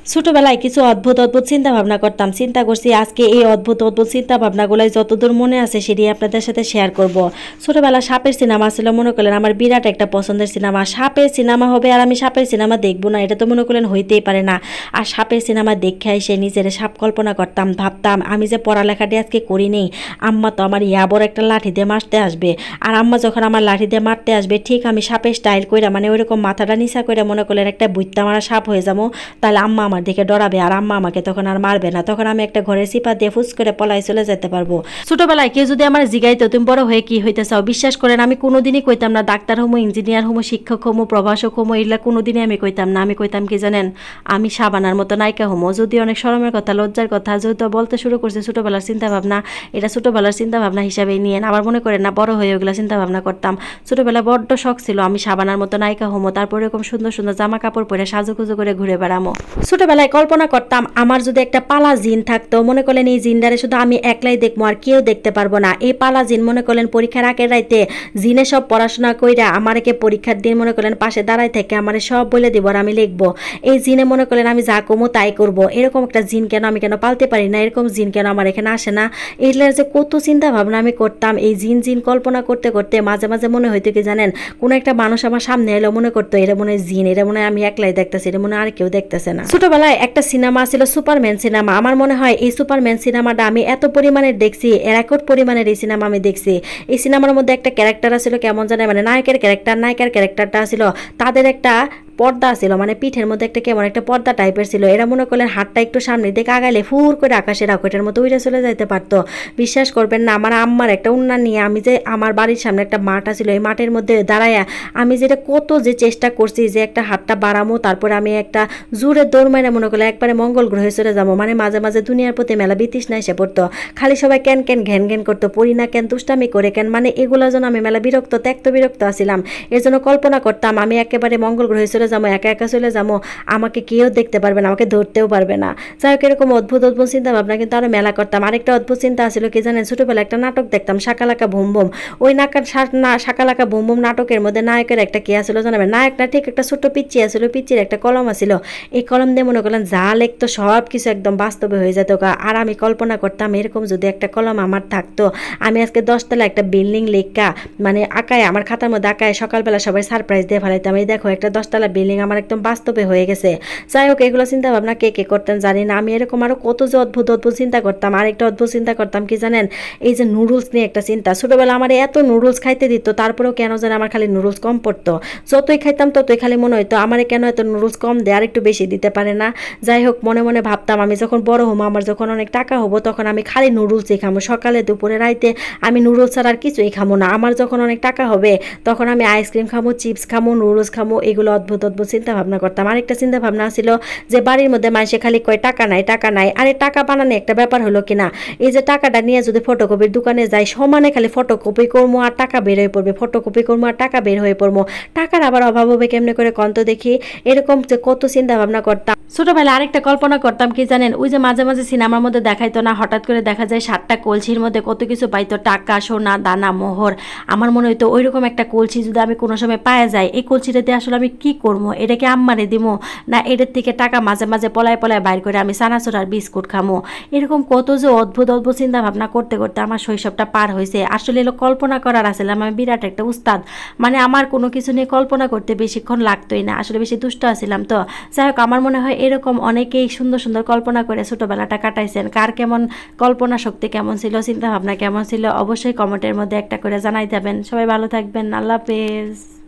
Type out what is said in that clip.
ছোটবেলায় কিছু অদ্ভুত অদ্ভুত চিন্তা ভাবনা করতাম, চিন্তা করছি আজকে এই অদ্ভুত অদ্ভুত চিন্তা ভাবনাগুলাই যতদূর মনে আছে সেটি আপনাদের সাথে শেয়ার করব। ছোটবেলা সাপের সিনেমা ছিল, মনে করলেন আমার বিরাট একটা পছন্দের সিনেমা। সাপের সিনেমা হবে আর আমি সাপের সিনেমা দেখবো না, এটা তো মনে করলেন হইতেই পারে না। আর সাপের সিনেমা দেখে এসে নিজের সাপ কল্পনা করতাম, ভাবতাম আমি যে পড়ালেখাটি আজকে করি নেই, আম্মা তো আমার ইয়াবর একটা লাঠি দিয়ে মারতে আসবে। আর আম্মা যখন আমার লাঠি দিয়ে মারতে আসবে ঠিক আমি সাপের স্টাইল কইরা, মানে ওইরকম মাথাটা নিচা কইরা মনে করলেন একটা বুইত্তা মারা সাপ হয়ে যাবো। তাহলে আম্মা আমার দিকে ডরাবে আর আম্মা আমাকে তখন আর মারবে না, তখন আমি একটা ঘরের চিপা দিয়ে ফুস করে পলাই চলে যেতে পারবো। ছোটবেলায় কেউ যদি আমার জিগাইতো তুমি বড় হয়ে কি হইতে চাও, বিশ্বাস করেন আমি কোনোদিনই কইতাম না ডাক্তার হমো, ইঞ্জিনিয়ার হমো, শিক্ষক হমো, প্রভাষক হমো, এগুলা কোনোদিনই আমি কইতাম না। আমি কইতাম কি জানেন, আমি সাবানার মতো নায়িকা হমো। যদি অনেক শরমের কথা, লজ্জার কথা যেহেতু বলতে শুরু করছে, ছোটবেলার চিন্তা ভাবনা, এটা ছোটবেলার চিন্তা ভাবনা হিসাবেই নিয়েন। আবার মনে করেন না বড় হয়ে ওগুলা চিন্তা ভাবনা করতাম। ছোটবেলায় বড্ড শখ ছিল আমি সাবানার মতো নায়িকা হমো, তারপর এরকম সুন্দর সুন্দর জামা কাপড় পরে সাজুগুজু করে ঘুরে বেড়ামো। ছোটবেলায় কল্পনা করতাম আমার যদি একটা পালা জিন থাকতো, মনে করলেন এই জিনটারে শুধু আমি একলাই দেখবো আর কেউ দেখতে পারবো না। এই পালা জিন মনে করলেন পরীক্ষার আগের রাইতে জিনে সব পড়াশোনা কইরা আমারকে পরীক্ষার দিন মনে করলেন পাশে দাঁড়ায় থেকে আমারে সব বলে দিব আর আমি লিখবো। এই জিনে মনে করলেন আমি যা কমো তাই করবো। এরকম একটা জিন কেন আমি কেন পালতে পারি না, এরকম জিন কেন আমার এখানে আসে না, এগুলোর যে কত চিন্তা ভাবনা আমি করতাম। এই জিন জিন কল্পনা করতে করতে মাঝে মাঝে মনে হইতো কি জানেন, কোন একটা মানুষ আমার সামনে এলো মনে করতো এরা মনে হয় জিন, এরা মনে হয় আমি একলাই দেখতেছি, এটা মনে হয় আর কেউ দেখতেছে না। ছোটবেলায় একটা সিনেমা ছিল সুপারম্যান সিনেমা, আমার মনে হয় এই সুপারম্যান সিনেমাটা আমি এত পরিমাণে দেখছি, রেকর্ড পরিমাণের এই সিনেমা আমি দেখছি। এই সিনেমার মধ্যে একটা ক্যারেক্টার ছিল কেমন জানে, মানে নায়কের ক্যারেক্টারটা ছিল তাদের একটা পর্দা ছিল, মানে পিঠের মধ্যে একটা কেমন একটা পর্দা টাইপের ছিল। এরা মনে করলেন হাতটা একটু সামনের দিকে আগাইলে ফুর করে আকাশের রকেটের মতো উড়ে চলে যাইতে পারতো। বিশ্বাস করবেন না, আমার আম্মার একটা উন্না নিয়ে আমি যে আমার বাড়ির সামনে একটা মাঠ ছিল, এই মাঠের মধ্যে দাঁড়াইয়া আমি যেটা কত যে চেষ্টা করছি যে একটা হাতটা বাড়ামো, তারপরে আমি একটা জোরে দৌড় মাইরা মনে করলে একবারে মঙ্গল গ্রহে চলে যাবো। মানে মাঝে মাঝে দুনিয়ার প্রতি মেলা বিতৃষ্ণা এসে পড়তো, খালি সবাই কেন কেন ঘ্যান ঘ্যান করতো, পড়ি না কেন, দুষ্টামি করে কেন, মানে এগুলোর জন্য আমি মেলা বিরক্ত আসছিলাম। এর জন্য কল্পনা করতাম আমি একেবারে মঙ্গল গ্রহে চলে যাবো, একা একা চলে যাবো, আমাকে কেউ দেখতে পারবে না, আমাকে ধরতেও পারবে না। যাই হোক এরকম অদ্ভুত অদ্ভুত চিন্তা ভাবনা কিন্তু আরো মেলা করতাম। আরেকটা অদ্ভুত চিন্তা ছিল কি জানেন, ছোটবেলা একটা নাটক দেখতাম শাকালাকা বুম বুম। ওই শাকালাকা বুম বুম নাটকের মধ্যে নায়কের একটা কে আসলো জানাবেন, নায়ক না ঠিক একটা ছোট্ট পিচ্চি আসলো, পিচ্চির একটা কলম আসলো, এই কলম দিয়ে মনে করলেন যা লিখতো সব কিছু একদম বাস্তবে হয়ে যেত। আর আমি কল্পনা করতাম এরকম যদি একটা কলম আমার থাকতো, আমি আজকে 10 তলা একটা বিল্ডিং লেখা মানে আঁকায় আমার খাতার মধ্যে আঁকায় সকালবেলা সবাই সারপ্রাইজ দিয়ে ফেলাইতাম, এই দেখো একটা 10 তলা বিল্ডিং আমার একদম বাস্তবে হয়ে গেছে। যাই হোক এগুলো চিন্তা ভাবনা কে কে করতেন জানি না, আমি এরকম আরো কত যে অদ্ভুত অদ্ভুত চিন্তা করতাম। আর একটা অদ্ভুত চিন্তা করতাম কি জানেন, এই যে নুডলস নিয়ে একটা চিন্তা। ছোটবেলা আমার এত নুডলস খাইতে দিত, তারপরেও কেন জানে আমার খালি নুডলস কম পড়তো, যতই খাইতাম ততই খালি মনে হইতো আমার কেন এত নুডলস কম দেয়, আর একটু বেশি দিতে পারে না। যাই হোক মনে মনে ভাবতাম আমি যখন বড় হবো, আমার যখন অনেক টাকা হবো, তখন আমি খালি নুডলসই খাবো, সকালে দুপুরে রাইতে আমি নুডলস ছাড়া আর কিছুই খাবো না। আমার যখন অনেক টাকা হবে তখন আমি আইসক্রিম খাবো, চিপস খাবো, নুডলস খাবো, এগুলো অদ্ভুত অদ্ভুত চিন্তা ভাবনা করতাম। আরেকটা চিন্তা ভাবনা ছিল যে বাড়ির মধ্যে মানুষে খালি কয় টাকা নাই টাকা নাই, আরে টাকা বানানো একটা ব্যাপার হলো কিনা, এই যে টাকাটা নিয়ে যদি ফটোকপির দোকানে যাই সমানে খালি ফটোকপি করবো আর টাকা বের হয়ে পড়বে, ফটোকপি করবো আর টাকা বের হয়ে পড়বো, টাকার আবার অভাব হবে কেমনে করে কন্ত দেখি। এরকম যে কত চিন্তা ভাবনা করতাম। ছোটবেলায় আরেকটা কল্পনা করতাম কি জানেন, ওই যে মাঝে মাঝে সিনেমার মধ্যে দেখাইতো না, হঠাৎ করে দেখা যায় 7টা কলসির মধ্যে কত কিছু পাইতো, টাকা সোনা দানা মোহর। আমার মনে হইতো ওইরকম একটা কলসি যদি আমি কোনো সময় পাওয়া যায়, এই কলসিটাতে আসলে আমি কি করবো, এটাকে আম্মারে দিমো না এটার থেকে টাকা মাঝে মাঝে পলায় পলায় বাইর করে আমি চানাচুর আর বিস্কুট খামো। এরকম কত যে অদ্ভুত অদ্ভুত চিন্তা ভাবনা করতে করতে আমার শৈশবটা পার হয়েছে। আসলে এলো কল্পনা করার আসলে আমি বিরাট একটা উস্তাদ, মানে আমার কোনো কিছু নিয়ে কল্পনা করতে বেশিক্ষণ লাগতোই না, আসলে বেশি দুষ্ট আছিলাম তো। যাই হোক আমার মনে হয় এরকম অনেকেই সুন্দর সুন্দর কল্পনা করে ছোটবেলাটা কাটাইছেন। কার কেমন কল্পনা শক্তি কেমন ছিল, চিন্তা ভাবনা কেমন ছিল, অবশ্যই কমেন্টের মধ্যে একটা করে জানাই দেবেন। সবাই ভালো থাকবেন, আল্লাহ হাফেজ।